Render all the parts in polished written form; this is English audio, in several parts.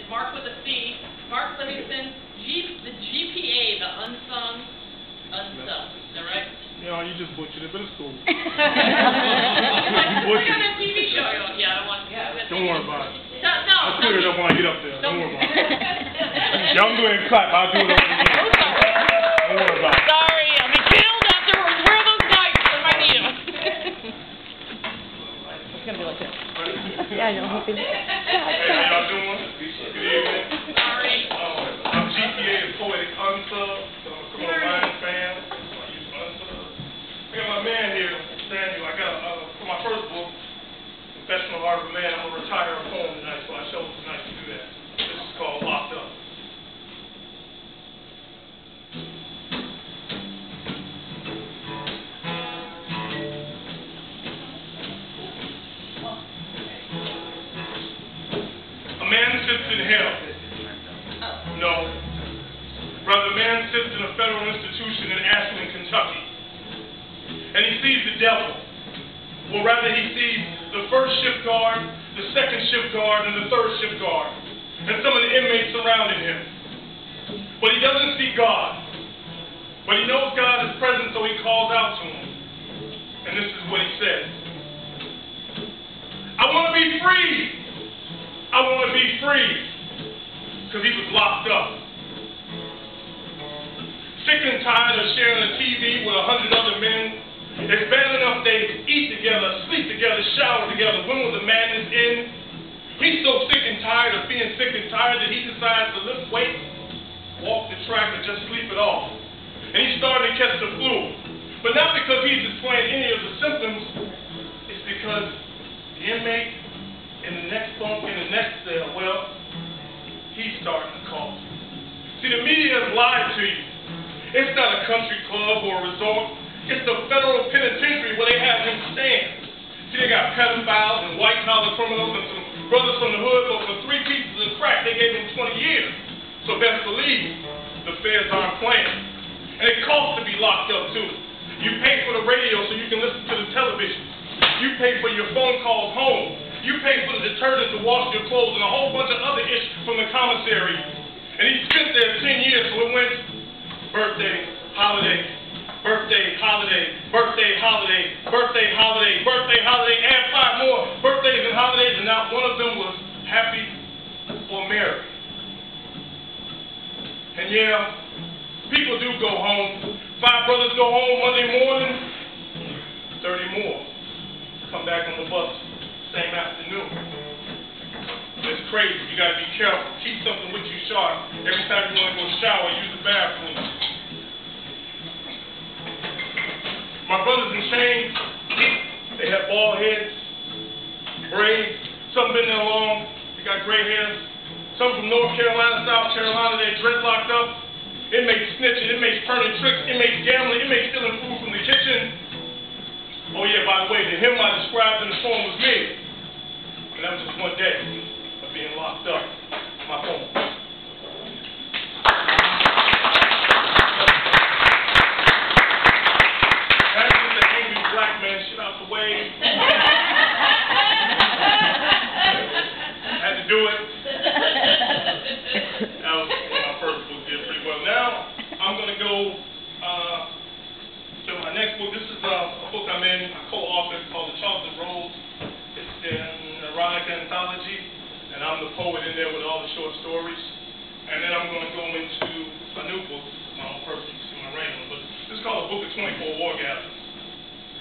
Mark with a C, Mark Livingston, the GPA, the Unsub. Is that right? Yeah, you just butchered it, but it's cool. Like on a TV show. Yeah, I don't want to. Don't worry about it. No. I'll clear it up when I get up there. Don't worry about it. Y'all can go ahead and clap. I'll do it over again. Don't worry about it. Sorry, I'll be killed afterwards. Where are those knives if I need them? It's going to be like this. Yeah, I know. Hey, how y'all doing? Good evening. Sorry. I'm GPA and Poetic Unsub. So I'm a Criminal Minds fan. So I use Unsub. I got my man here, Daniel. I got, for my first book, Confessional Heart of a Man, I'm going to retire a poem tonight, so I chose tonight to do that. This is called Locked Up. A man sits in hell. No. Rather, a man sits in a federal institution in Ashland, Kentucky. And he sees the devil. Or rather, he sees the first shift guard, the second shift guard, and the third shift guard. And some of the inmates surrounding him. But he doesn't see God. But he knows God is present, so he calls out to him. And this is what he says. I want to be free. I want to be free. Because he was locked up. Sick and tired of sharing a TV with 100 other men. It's bad enough they eat together, sleep together, shower together. When will the madness end? He's so sick and tired of being sick and tired that he decides to lift weights, walk the track, or just sleep it off. And he's starting to catch the flu. But not because he's displaying any of the symptoms. It's because the inmate in the next bunk in the next cell, well, he's starting to cough. See, the media has lied to you. It's not a country club or a resort. It's the federal penitentiary where they have him stand. See, they got pedophiles and white-collar criminals and some brothers from the hood, but for 3 pieces of crack, they gave him 20 years. So best believe the feds aren't playing. And it costs to be locked up, too. You pay for the radio so you can listen to the television. You pay for your phone calls home. You pay for the detergent to wash your clothes and a whole bunch of other ish from the commissary. And he spent there 10 years, so it went birthday, holiday, birthday, holiday, birthday, holiday, birthday, holiday, birthday, holiday, add 5 more birthdays and holidays, and not one of them was happy or merry. And yeah, people do go home. 5 brothers go home Monday morning, 30 more come back on the bus same afternoon. It's crazy. You got to be careful. Keep something with you sharp. Every time you want to go shower, use the bathroom. My brothers in chains, they have bald heads, braids. Some been there long. They got gray hairs. Some from North Carolina, South Carolina, they're dreadlocked up. Inmates snitching, inmates turning tricks, inmates gambling, inmates stealing food from the kitchen. Oh yeah, by the way, the hymn I described in the poem was me. And that was just one day of being locked up. My poem. That's just an angry black man shit out the way. Had to do it. That was my first book, did pretty well. Now, I'm going to go to my next book. This is a book I'm in, I co-authored, called The Chocolate Rose. It's an erotic anthology, and I'm the poet in there with all the short stories. And then I'm going to go into a new book. This is my own personal, you can see my writing, but this is called A Book of 24 Orgasms.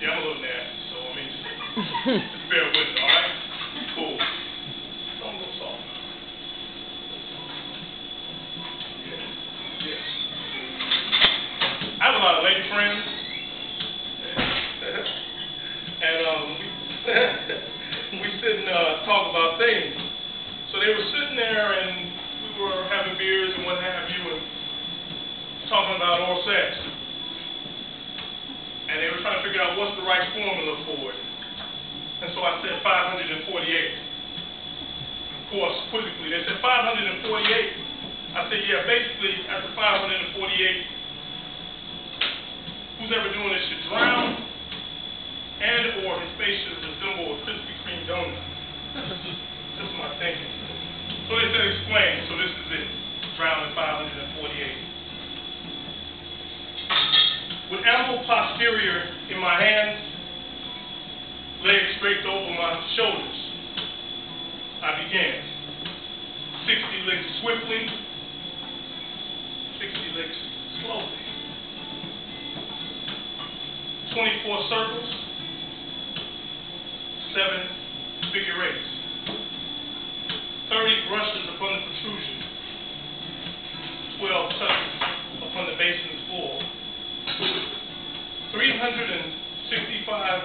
Yeah, I'm a little nasty, so I mean, just bear with it, all right? Cool. Don't go soft. Yeah. I have a lot of lady friends. And we sit and talk about things. So they were sitting there and we were having beers and what have you and talking about oral sex. And they were trying to figure out what's the right formula for it. And so I said 548. Of course, quizzically, they said 548. I said, yeah, basically, after 548, who's ever doing this should drown, and or his face should resemble a Krispy Kreme donut. Just my thinking. So they said, explain. drowned in 548. With ample posterior in my hands, legs draped over my shoulders, I began. 60 licks swiftly, 60 licks slowly. 24 circles, 7 figure eights. 30 brushes upon the protrusion, 12 touches upon the basin's floor, 365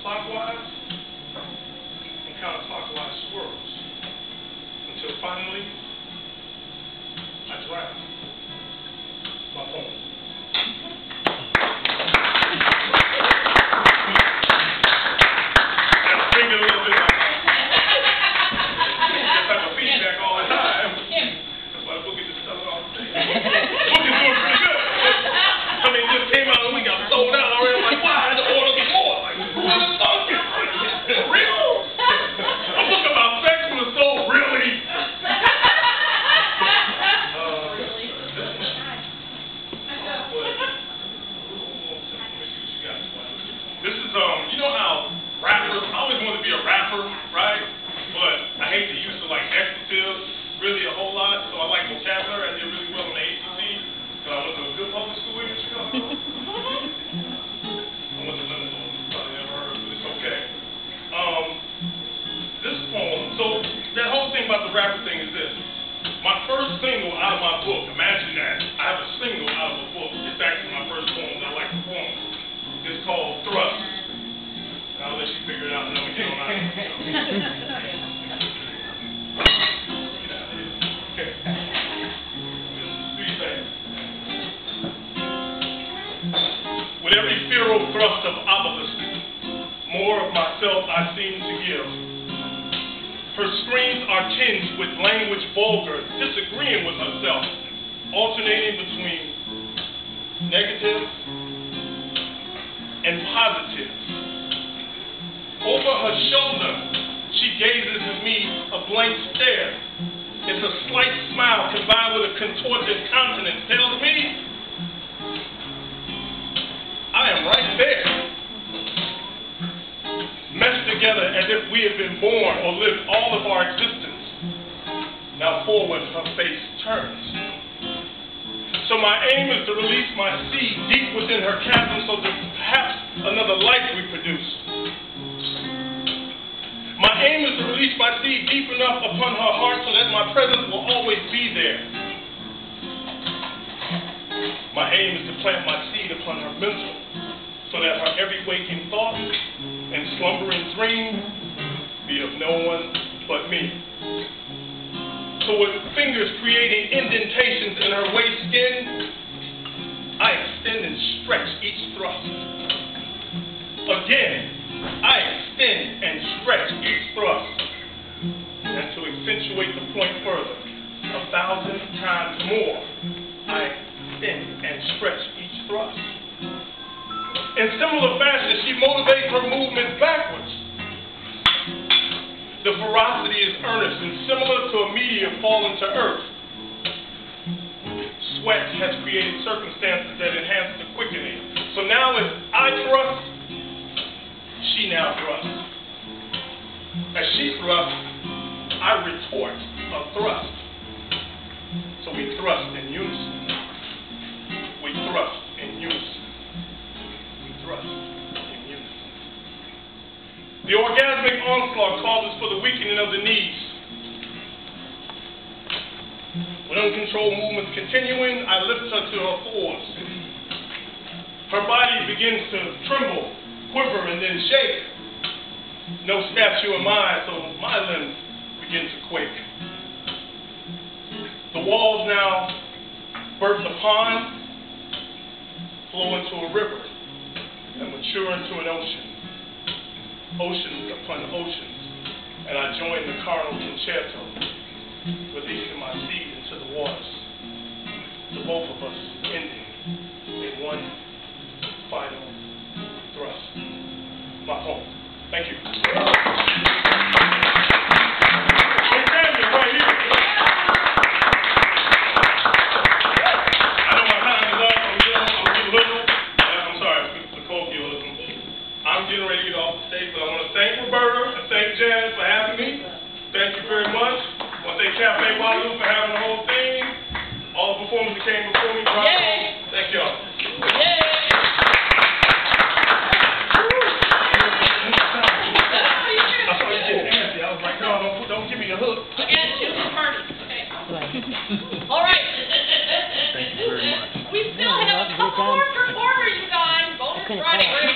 clockwise and counterclockwise swirls until finally I drown my poem. Bring it a little bit. Just have a feedback all the time. That's why Boogie just tell it all the time. Boogie's doing pretty good. I mean, it just came out and we got sold out already. I'm like, why? I had to order before. Like, what is so different? For real? A book about sex was so really. This is, you know how rappers, I always wanted to be a rapper, right? But I hate the use of like expletives really a whole lot, so I like vocabulary. I did really well in the ACT, because I went to a good public school in Chicago. I went to Liverpool, probably never heard, but it's okay. This poem, so that whole thing about the rapper thing is this. My first single out of my book, imagine that, I have a single out of a book. It's actually my first poem that I like to perform. It's called Thrust. I'll let you figure it out and know what you don't know. Okay. Three things. With every feral thrust of obelisk, more of myself I seem to give. Her screams are tinged with language vulgar, disagreeing with herself, alternating between negative and positive. Over her shoulder, she gazes at me a blank stare. It's a slight smile combined with a contorted countenance tells me I am right there. Meshed together as if we had been born or lived all of our existence. Now forward her face turns. So my aim is to release my seed deep within her chasm so that perhaps another life reproduced. My aim is to release my seed deep enough upon her heart so that my presence will always be there. My aim is to plant my seed upon her mental so that her every waking thought and slumbering dream be of no one but me. So with fingers creating indentations in her waist skin, I extend and stretch each thrust. Again, I extend and stretch each thrust. And to accentuate the point further, 1,000 times more, I extend and stretch each thrust. In similar fashion, she motivates her movements backwards. The ferocity is earnest and similar to a meteor falling to earth. Sweat has created circumstances that enhance the quickening. So now as I thrust, she now thrusts. As she thrusts, I retort a thrust. So we thrust in unison. We thrust in unison. We thrust in unison. The orgasmic onslaught causes for the weakening of the knees. With uncontrolled movements continuing, I lift her to her floors. Her body begins to tremble, quiver, and then shake. No statue am I, so my limbs begin to quake. The walls now birth a pond, flow into a river, and mature into an ocean. Oceans upon oceans, and I join the carnal concerto, releasing my seed into the waters, the both of us ending in one final thrust. My poem. Thank you. Right here. I'm getting ready to get off the stage, but I want to thank Roberta and thank Janice for having me. Thank you very much. I want to thank Cabaret for having the whole thing. All the performers that came before me. Yay! Thank y'all. Yay! I saw you getting antsy. I was like, no, don't give me the hook. Again, it's a party. Okay. All right. Thank you very much. We still have a couple more performers, you guys. Bonus Friday.